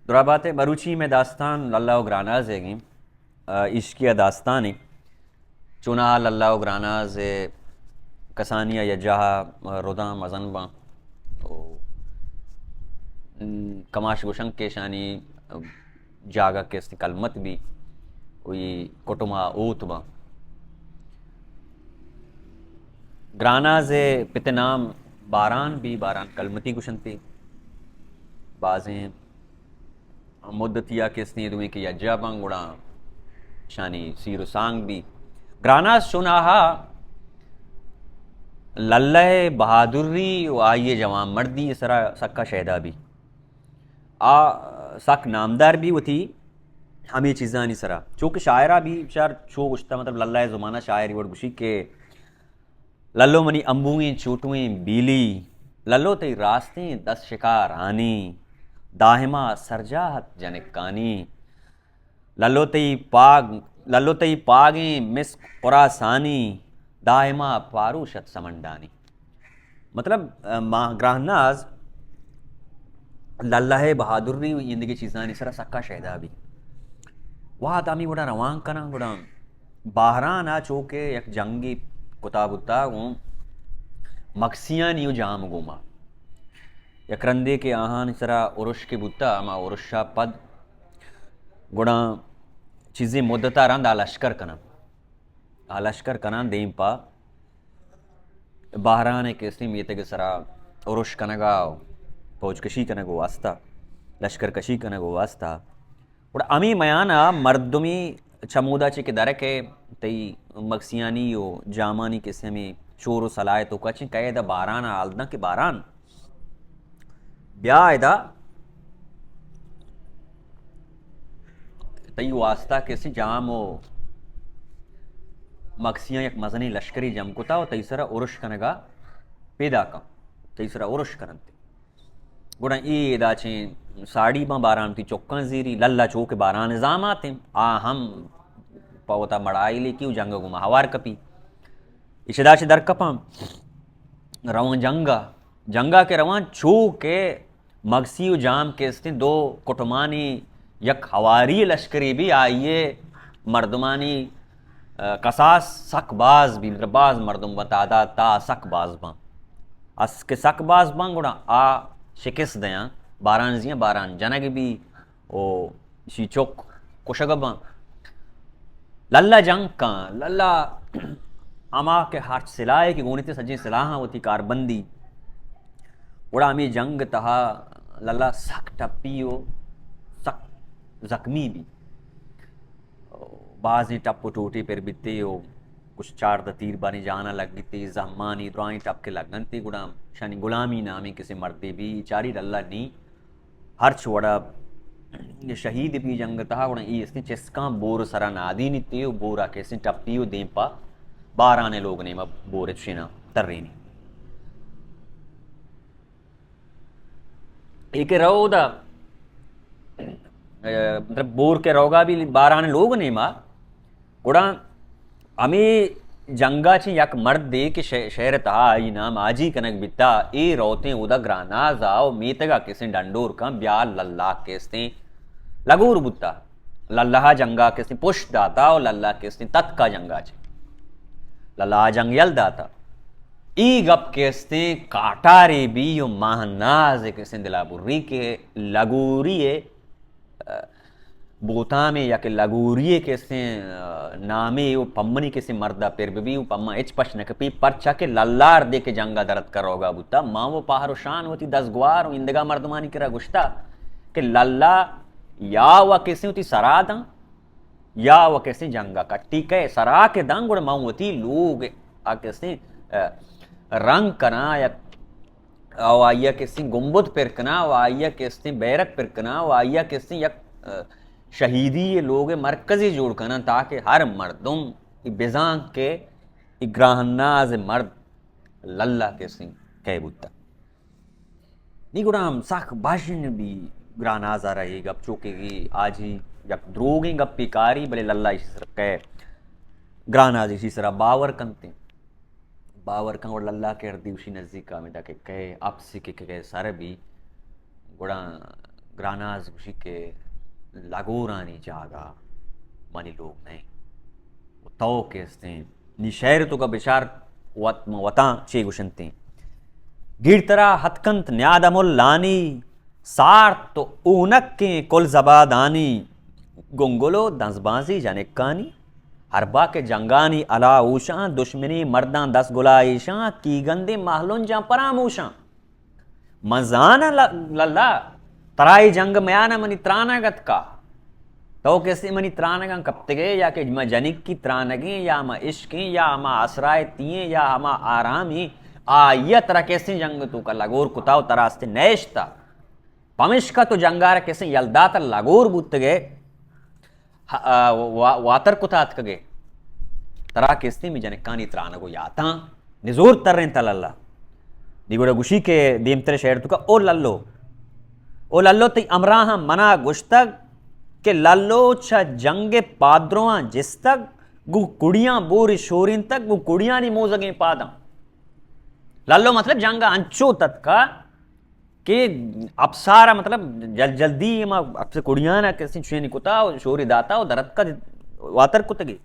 दुराबात बरूची में दास्तान लल्ला ग्रानाज है इश्किया दास्तानी चुना लल्ला ग्रानाज कसानिया यजहा रुदा मजनबा कमाश गुशंग के शानी जागा के कलमत भी वही कुटुमा ऊतबा ग्रानाज पितनाम बारान भी बारान कलमती गुशंती बाजें मुद्दतिया किसनी दुई की यज्जा बंगुड़ा शानी सीरो सांग भी ग्रानाज सुनाहा लल्लह बहादुरी व आइए जवान मर्दी सरा सक्का शहदा भी सक नामदार भी वो थी हमें चीज़ा नहीं सरा चूँकि शायरा भी शार छो गुश्ता मतलब लल्ला ज़ुमाना शायर वोट गुशी के लल्लो मनी अम्बुएं चोटुएं बीली लल्लो तई रास्ते दस शिकार आनी दाहिमा सरजाहत जनकानी लल्लो तई पागें मिस कुरासानी दाहिमा पारूशत समंडानी। मतलब ग्राहनाज लल्लाह बहादुरी जिंदगी चीज़ानी सरा सक्का शहदा भी वहाँ तामी गुड़ा रवान कना गुड़ा बाहरान आ चौके एक जंगी कुताबुत्ता हूँ मक्सियाँ न्यू जाम गुमा एक रंदे के आहान सरा उरुश के बुत्ता मा उरुशा पद गुड़ा चीज़ें मुद्दता रंद आलश्कर कना दें पा बाहरान के इसलिए ये के सरा उरुश कनगा फौज कशी कनगो वास्ता लश्कर कशी कनगो वास्ता और अमी मयाना मर्दुमी चमूदा चे के दर के तई मक्सियानी यो जामानी के से में शोर सलाह तो कच कैद बारान आलदा के बारान ब्यादा तई वास्ता के से जामो मक्सियां एक मजनी लश्करी जमकुता और तईसरा उरुश कनगा पैदा का तईसरा उरुश करनते गुड़ा ये दाचे साड़ी में बारान थी चौक्का जीरी लल्ला चौक बारान निजाम आते हम पवता मड़ाई ले क्यों जंग गुमा हवार कपी इशदाचे दर कपा रवान जंगा के रवान चो के मगसी जाम के स्थित दो कुटुमानी यक हवारी लश्करी भी आइए मर्दमानी कसास सकबाज भी मतलब बाज मर्दम बतादा ता सकबाज बा अस के सकबाज बा गुड़ा आ शिकस्त दया बारान जियां बारान जनक भी ओ शीचोक कुशगबा लल्ला जंग का लल्ला अमा के हाथ सिलाए की गोनिते सजे सिलाहा होती कारबंदी उड़ा में जंग तहा लल्ला सक टप्पियो सक जख्मी भी बाज टप टूटे पर बिते हो कुछ चार द तीर बानी जाना लग गई जहमानी द्राई टप के लगन ती गुलाम शानी गुलामी नामी किसी मरते भी चारी लल्ला नी हर छोड़ा ये शहीद भी जंग तहा गुणा ये इसने चेस्का बोर सरा नादी नी ते बोरा कैसे टप्पियो देपा बार आने लोग ने बोरे शिना तर्री नी एक रोदा मतलब बोर के रोगा भी बार आने लोग ने मां गुड़ा हमें जंगा ची यक मर्द दे के शहर तहा आई नाम आजी कनक बिता ए रोते उदा ग्रानाज आओ मीतगा किसे डंडोर का ब्याल लल्ला केस्ते लगूर बुत्ता लल्ला जंगा केस्ते पुश दाता और लल्ला केस्ते तत्का जंगा ची लल्ला जंग यल दाता ई गप केस्ते काटारे भी यो महनाज केस्ते दिलाबुर्री के लगूरिए बोता में या के लगूरिए कैसे नामे वो पम्मनी कैसे मर्दा पेर भी वो पम्मा एच पश्न कपी परचा के लल्लार दे के जंगा दर्द करोगा बुता माँ वो पहाड़ो शान होती 10 ग्वार इंदगा मर्दमानी करा गुश्ता के लल्ला या वह कैसे होती सरादा या वह कैसे जंगा कट्टी के सरा के दंग माँ होती लोग आ कैसे रंग कना या आइया कैसे गुम्बुद पिरकना व आइया कैसे बैरक पिरकना व आइया कैसे यक शहीदी ये लोग मरकजी जोड़ करना ताकि हर मर्दुम बेजान के ग्राहनाज मर्द लल्ला के सिंह कह बुत्ता नी गुड़ाम साख भाषण भी ग्राहनाज आ रही गप चौकेगी आज ही यक द्रोगे गप पिकारी भले लल्ला इसी तरह कह ग्राहनाज इसी तरह बावर कंते बावर का और लल्ला के हर दिवसी नजदीक में जाके कहे आपसे के कहे सारे भी गुड़ा ग्रानाज गुशी के लागोरानी जागा मनी लोग नहीं तो केस्ते नी शहर तो का बिचार वता चे गुशंते गिरतरा हतकंत न्यादमुल लानी सार तो ऊनक के कुल जबादानी गुंगुलो दंसबाजी जाने कानी हरबा के जंगानी अला ऊशा दुश्मनी मर्दां दस गुलाईशा की गंदे महलुन जा परामूशा मजाना लल्ला तराई जंग मयाना मनी त्रानागत का तो कैसे मनी त्रानगा कप्तगे या के जनिक की त्रानगे या हम इश्की या हम आसराय तिये या हम आरामी आया तरह कैसे जंग तू का लगोर कुताव तरास्ते नैश्ता पमिश का तो जंगार कैसे यलदात लगोर बुत्तगे वातर कुतात कगे तरा कैसे में जने कानी त्रानगो याता निजोर तररें तलल्ला निगुड़ा गुशी के देमतरे शहर तुका ओ लल्लो ती अमराहा मना गुश्तक के लल्लो छ जंगे पाद्रों जिस तक गु कुड़ियां बोर शोरिन तक गु कुड़ियां नी मोजगे पादा लल्लो मतलब जंगा अंचो तक का के अपसारा मतलब जल्दी मा अपसे कुड़ियां ना कैसे छुए निकुता शोरी दाता और दरत का वातर कुतगे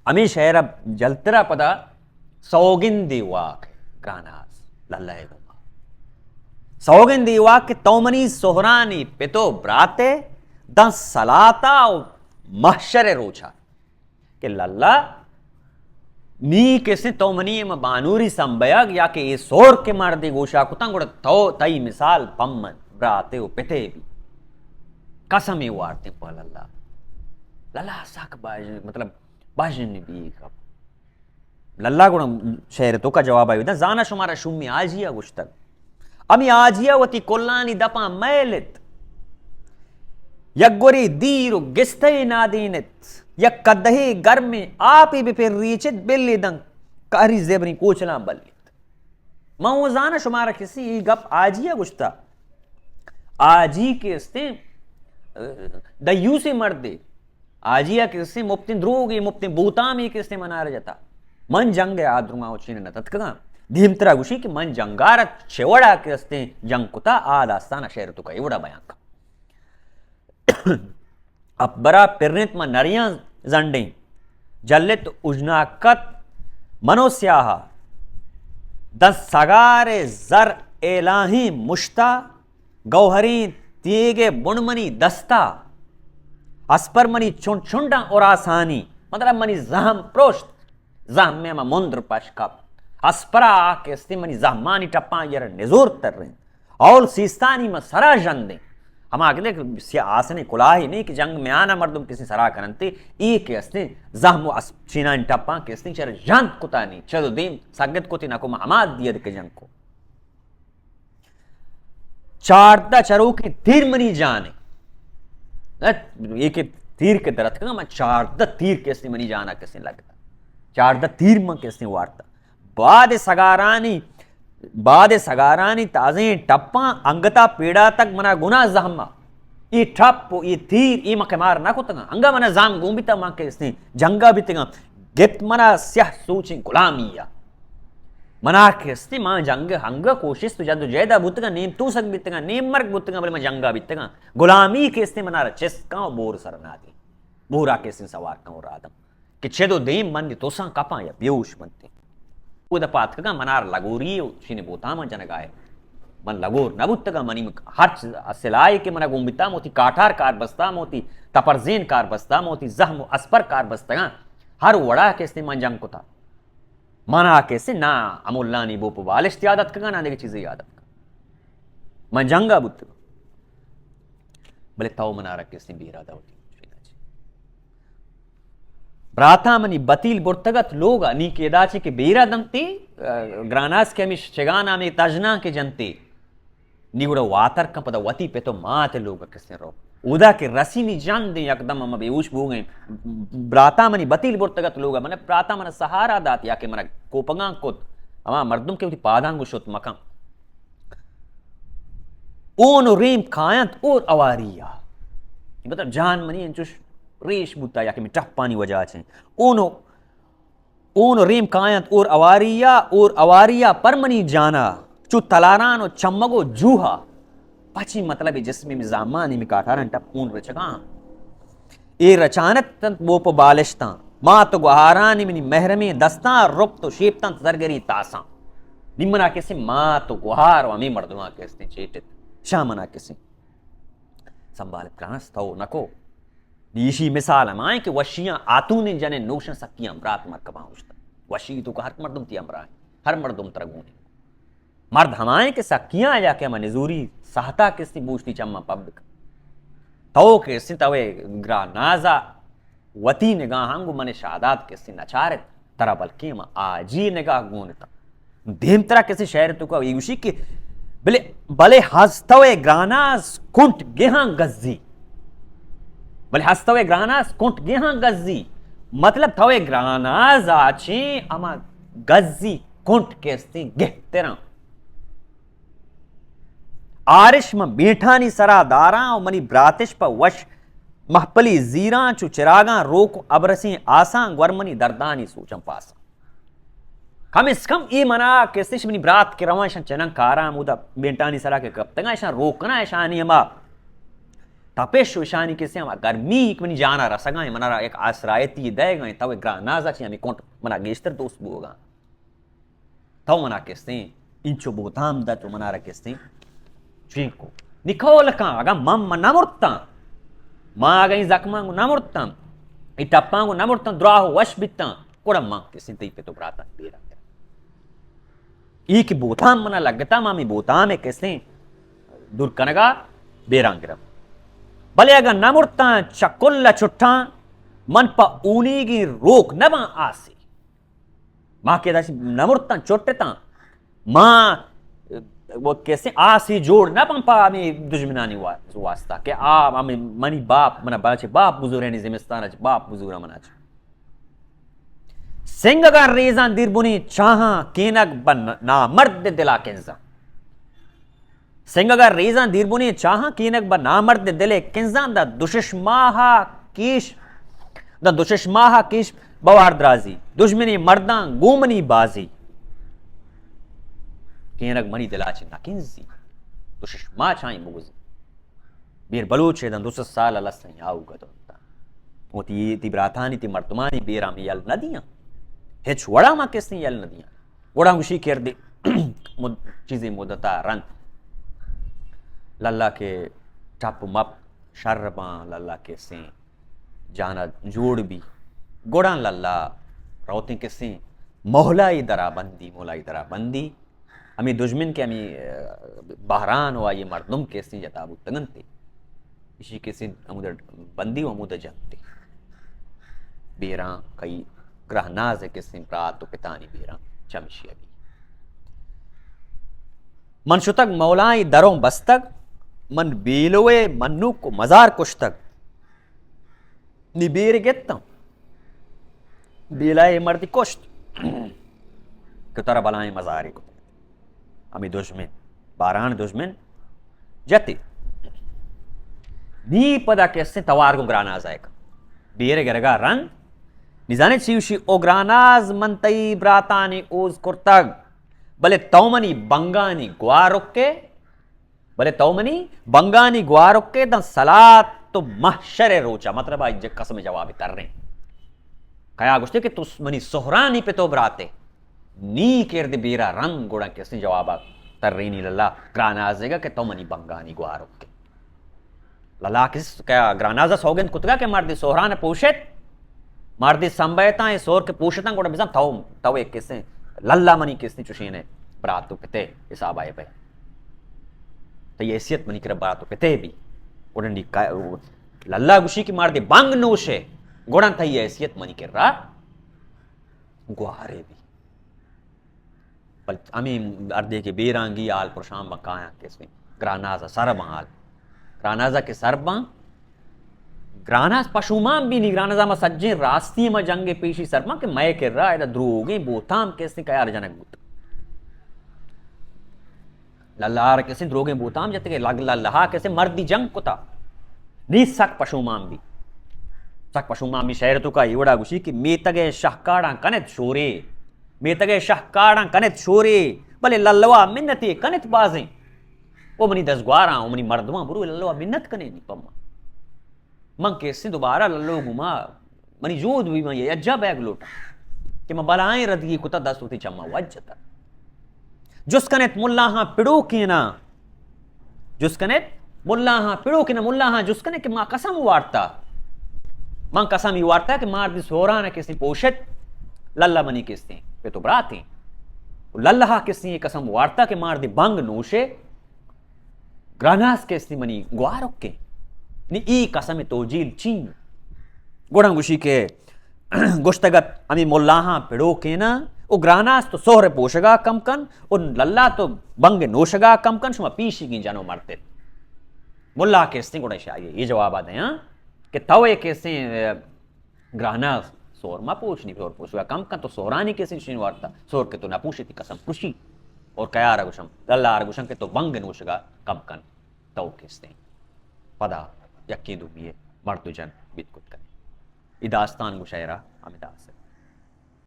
अमी शहर जलतरा पदा सौगिंदी वाक गानास लल्ला है सौगिंदी वाक के तौमनी सोहरानी पितो ब्राते दस सलाता महशर रोचा के लल्ला नी कैसे तौमनी में बानूरी संबयग या के ये सोर के मार दे गोशा कुतंग तो तई मिसाल पम्मन ब्राते पिते भी कसम ही वारते पर लल्ला लल्ला साक बाज मतलब बाजन भी कब लल्ला गुण शहर तो का जवाब आयो जाना शुमारा शुम्मी आजिया गुश्तक अमी आजिया वती कोल्लानी दपा मैलित यगोरी दीरु गिस्ते नादीनित यक कदहे घर में आप ही बिपिर रीचित बिल्ली दंग कारी जेबनी कोचला बल्लित मां जाना शुमारा किसी गप आजिया गुश्ता आजी के स्ते दयू से मर्दे आजिया के स्ते मुफ्ती द्रोगी मुफ्ती बूतामी के स्ते मना रह जाता मन जंग आद्रुमा उचीने न तत्कगा धीमतरा गुशी की मन जंगार शेवड़ा के रस्ते जंग कुता आद आस्ताना शहर तुका एवढा बयान का अब्बरा पिरनित म नरियां जंडे जल्लित उजनाकत मनोस्याहा दस सगारे जर एलाही मुश्ता गौहरी तीगे बुणमनी दस्ता अस्पर मनी छुंडा और आसानी मतलब मनी जहम प्रोष्ट जहम में मुंद्र पशकप अस्परा के स्तिमनी जहमानी टप्पा यर निजोर तर रहे और सीस्तानी में सरा जंदे हम आगे देख आसने कुलाही नहीं कि जंग में आना मर्दुम किसी सरा करनते ई के अस्ते जहम चीना टप्पा के स्ति चर जंत कुतानी चलो दीम सगत कोती ना को हमाद दियद के जंग को चारदा चरो की तीर मनी जाने एक तीर के दरत का मैं चारदा तीर के स्ति मनी जाना किसी लगता चारदा तीर में किसी वार्ता बाद सगारानी ताजे टप्पा अंगता पीड़ा तक मना गुना जहमा ये ठप ये तीर ये मके मार ना कुतंगा अंगा मना जाम गोंबिता मा के इसने जंगा बितंगा गित मना स्याह सोची गुलामिया मना के इसने मा जंग हंगा कोशिश तो जद जयदा बुतंगा नेम तू सक बितंगा नेम मर्ग बुतंगा बले मा जंगा बितंगा गुलामी के इसने मना चेस्का बोर सरनादी बोरा के इसने सवार का और आदम कि छेदो देम मन तोसा कपा या बेहोश बनते उदपातका मनार लगोरी चीने बोतामा जनगाय मन लगोर नबुत्तगा मनी हर सिलाय के मना गुंबिता मोती काठार कार बस्ता मोती तपरजेन कार बस्ता मोती जहम अस्पर कार बस्ता हर वड़ा के से मन जंग कोता मना के से ना अमुल्लानी बोप वालिश यादत का ना देखे चीजें यादत का मन जंगा बुत्त भले ताऊ मना रख के से बीरादा होती ब्रातामनी बतील बुर्तगत लोग नी के दाचे के बेरा दंती ग्रानास के मिश चगाना में तजना के जनते निगुड़ा वातर का पदा वती पे तो माते लोग किसने रो उदा के रसी नी जान दे एकदम हम बेहोश हो गए ब्रातामनी बतील बुर्तगत लोग मने प्रातामन सहारा दात या के मना कोपंगा कोत अमा मर्दुम के पादांगु शोत मका ओन रेम खायत और अवारिया मतलब जान मनी अंचुश रेश बुता या के में टप पानी वजह छे ओनो रेम कायत और अवारिया परमनी जाना चु तलारान और चम्मगो जूहा पची मतलब जिसमें मिजामानी में काठारन टप पून रचगा ए रचानत वो प बालिश्ता मां तो गुहारानी मिनी महरमे दस्ता रुप तो शेपता जरगरी तासा निमना किसी मां तो गुहार अमी मर्दुआ किसने चेटित शामना किसी संभाल प्राणस तो नको नीशी मिसाल माए कि वशियां आतूने जने नोशन सकियां रात मर कबाउश्ता वशी तो हर मर्दुम ती अमरा हर मर्दुम तरगूने मर्द हमाए के सकियां जाके मनिजूरी सहता किसी बूझती चम्मा पब्लिक तो किसी तवे ग्रानाजा वती निगाहांगु मने शादात किसी नचारित तरा बल्कि म आजी निगाह गुणता देम तरा किसी शहर तो का युशी के भले भले हस्तवे ग्रानास कुंट गेहां गज्जी भले हस्तवे ग्रानास कुंट गेहां गज्जी मतलब थवे ग्रानाज आछे अमा गज्जी कुंट किसी गेहतेरा आरिश में बेठानी सरा दारा और मनी ब्रातिश पर वश महपली जीरा चु चिरागा रोक अबरसी आसा ग्वरमनी दर्दानी सूचम पासा कम इस कम ये मना कैसे मनी ब्रात के रवाशन चनंग कारा मुदा बेटानी सरा के कब तंगा ऐसा रोकना ऐशानी हमा तपेश ऐशानी कैसे हमा गर्मी मनी जाना रसगा मना एक आश्रायती देगा तवे ग्रानाजा ची हमें कोंट मना गेस्टर दोस्त बोगा तव मना कैसे इंचो बोताम दा तो मना कैसे चीको निकोल का आगा मम नमुर्ता मागई जख्मांगु नमुर्ता इटप्पांगु नमुर्ता द्राहो वश बित्ता कोड़म्मा के सिंती पे तो ब्राता बेरा एक बोताम मना लगता मामी बोताम है कैसे दूर कनगा बेरांगिरम भले अगर नमुर्ता चकुल्ला छुट्टा मन पा ऊनी की रोक नबा आसी मां के दासी नमुर्ता चोटता मां वो कैसे आसी जोड़ ना पंपा में दुश्मनानी वास्ता के हमें मनी बाप मना बाचे बाप बुजुर्ग है जिम्मेदार बाप बुजुर्ग मना सिंह का रेजा दिरबुनी चाहा केनक बन ना मर्द दिला किंजा सिंह का रेजा दिरबुनी चाहा केनक बन ना मर्द दिले किंजा द दुश्मनाहा कीश बवार द्राजी दुश्मनी मर्दा गोमनी बाजी केनक मनी दिलाची नकिंजी दुश्मा चाई मुगजी बीर बलूचे दन 200 साल अलसन याऊ गदोता मोती ती ब्राथानी ती मर्तमानी बेरा में यल नदियां हेच वड़ा मा किसने यल नदियां वड़ा मुशी कर दे चीजें मुदता रंग लल्ला के टप मप शर्मा लल्ला के से जाना जोड़ भी गोड़ा लल्ला रोते के से मोहलाई दरा बंदी अमी दुश्मन के अमी बहरान हुआ ये मर्दुम कैसे जताबू तगनते इसी कैसे अमुदर बंदी व अमुदर जनते बेरा कई ग्रहनाज है कैसे प्रात तो पितानी बेरा चमशी अभी मन शुतक मौलाई दरों बस्तक मन बेलोए मन्नू को मजार कुश्तक निबेर गेत्ता बेलाए मर्दी कुश्त कि तरह बलाएं मजारे को अमी दुश्मन बारान दुश्मन जते नी पदा कैसे तवार को ग्रानाज आएगा बेरे गरगा रंग निजाने चीवशी ओ ग्रानाज मनतई ब्रातानी ओज कुर्तग भले तौमनी बंगानी ग्वारुक्के भले तौमनी बंगानी ग्वारुक्के द सलात तो महशरे रोचा मतलब आज कसम जवाब कर रहे कया गुस्ते कि तुस मनी सोहरानी पे तो ब्राते नी केर दे बेरा रंग गोड़ा कैसे जवाब तर्रीनी लल्ला ग्रानाजेगा के तो मनी बंगानी ग्वारो के लल्ला किस क्या ग्रानाजा सोगन कुतगा के मार दे सोहरान पोषित मार दे संबयता है सोर के पोषिता गोड़ा बिजा तवे कैसे लल्ला मनी किसने चुशीने बरात तो पिते हिसाब आए पे तो ये हैसियत मनी कर बरात तो पिते भी उड़नी लल्ला गुशी की मार दे बंग नोशे गोड़ा था ये हैसियत मनी कर रहा ग्वारे भी अमी अर्दे के बेरांगी आल पुरशाम बकाया किसमें ग्रानाजा सरबाल ग्रानाजा के सरबा ग्रानाज पशुमाम भी नहीं ग्रानाजा में सज्जे रास्ती में जंगे पेशी सरबा के मैं के रहा है द्रोगे बोताम कैसे कया जनक बूत लल्लार कैसे द्रोगे बोताम जते के लग लल्लाहा कैसे मर्दी जंग कुता नी सक पशुमाम भी शहर तो का इवड़ा गुशी कि मेतगे शाहकाड़ा कनेत शोरे मेतगे शाहकाड़ा कनेत शोरे भले लल्लवा मिन्नती कनित बाजें ओ मनी दसगवारा ओ मनी मर्दवा बुरु लल्लवा मिन्नत कने नी पम्मा मन के से दोबारा लल्लो गुमा मनी जोद भी मैं ये अज्जा बैग लोटा कि मैं बलाएं रदगी कुता दस होती चम्मा वज्जता जुस्कनेत मुल्ला हां पिड़ो के ना जुस्कनेत मुल्ला हां पिड़ो के ना मुल्ला हां जुस्कने के मां कसम वार्ता मां कसम ही वार्ता कि मार दी सोरा ने किसी पोषित लल्ला मनी किस्ती पे तो बराती लल्ला किस्ती कसम वार्ता के मार दी बंग नोशे ग्रानास किस्ती मनी ग्वारक के नी ई कसम तोजील चीन गुड़ंगुशी के गुश्तगत अमी मुल्लाहा पिड़ो के ना ओ ग्रानास तो सोहरे पोशगा कमकन और लल्ला तो बंग नोशगा कमकन शुमा पीशी की जानो मरते मुल्ला किस्ती गुड़ा शाये ये जवाब आते हैं कि तवे किस्ती ग्रानास सोर मा पूछनी सोर पोशगा कमकन तो सोहरानी किस्ती शिन वार्ता सोर के तो ना पूछी थी कसम खुशी और कया रगुशम लल्ला रगुशम के तो बंग नोशगा कमकन तव किस्ती पदा यक्की दुबिये मर्दुजन बितकुत करे इदास्तान मुशायरा अमिदास